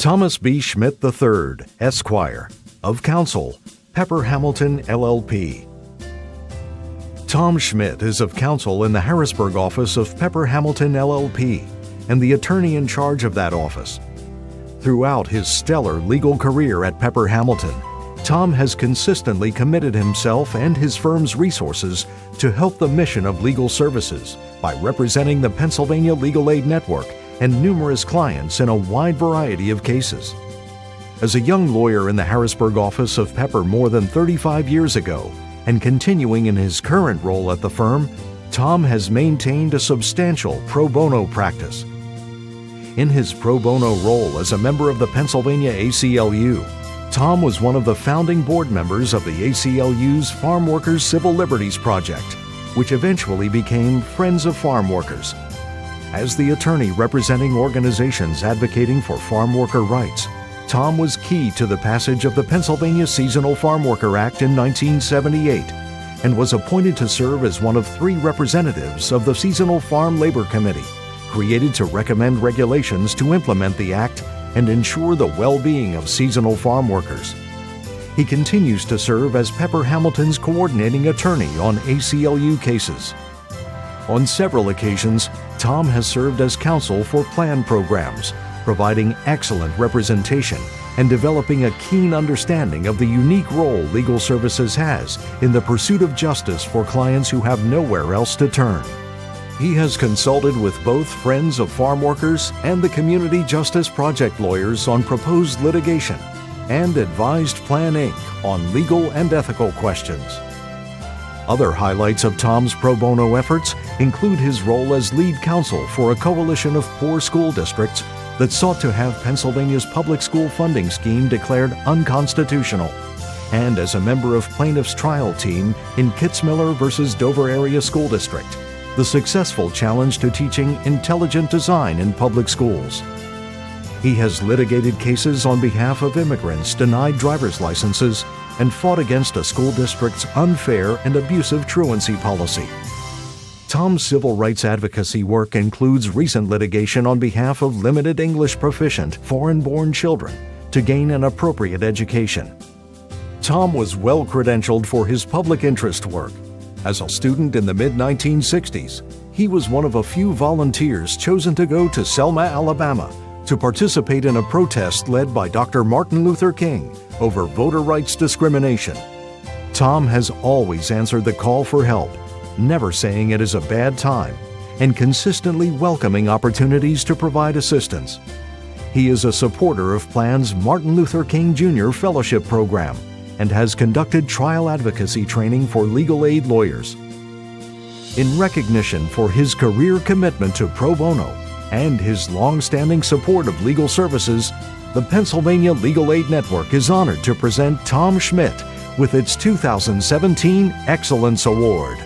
Thomas B. Schmidt III, Esquire, of Counsel, Pepper Hamilton LLP. Tom Schmidt is of counsel in the Harrisburg office of Pepper Hamilton LLP and the attorney in charge of that office. Throughout his stellar legal career at Pepper Hamilton, Tom has consistently committed himself and his firm's resources to help the mission of legal services by representing the Pennsylvania Legal Aid Network and numerous clients in a wide variety of cases. As a young lawyer in the Harrisburg office of Pepper more than 35 years ago, and continuing in his current role at the firm, Tom has maintained a substantial pro bono practice. In his pro bono role as a member of the Pennsylvania ACLU, Tom was one of the founding board members of the ACLU's Farm Workers Civil Liberties Project, which eventually became Friends of Farm Workers. As the attorney representing organizations advocating for farm worker rights, Tom was key to the passage of the Pennsylvania Seasonal Farm Worker Act in 1978 and was appointed to serve as one of 3 representatives of the Seasonal Farm Labor Committee, created to recommend regulations to implement the act and ensure the well-being of seasonal farm workers. He continues to serve as Pepper Hamilton's coordinating attorney on ACLU cases. On several occasions, Tom has served as counsel for plan programs, providing excellent representation and developing a keen understanding of the unique role legal services has in the pursuit of justice for clients who have nowhere else to turn. He has consulted with both Friends of Farm Workers and the Community Justice Project lawyers on proposed litigation and advised Plan Inc. on legal and ethical questions. Other highlights of Tom's pro bono efforts include his role as lead counsel for a coalition of poor school districts that sought to have Pennsylvania's public school funding scheme declared unconstitutional, and as a member of plaintiff's trial team in Kitzmiller v. Dover Area School District, the successful challenge to teaching intelligent design in public schools. He has litigated cases on behalf of immigrants denied driver's licenses and fought against a school district's unfair and abusive truancy policy. Tom's civil rights advocacy work includes recent litigation on behalf of limited English proficient foreign-born children to gain an appropriate education. Tom was well credentialed for his public interest work. As a student in the mid-1960s, he was one of a few volunteers chosen to go to Selma, Alabama, to participate in a protest led by Dr. Martin Luther King over voter rights discrimination. Tom has always answered the call for help, never saying it is a bad time, and consistently welcoming opportunities to provide assistance. He is a supporter of Plan's Martin Luther King Jr. Fellowship Program and has conducted trial advocacy training for legal aid lawyers. In recognition for his career commitment to pro bono and his long-standing support of legal services, the Pennsylvania Legal Aid Network is honored to present Tom Schmidt with its 2017 Excellence Award.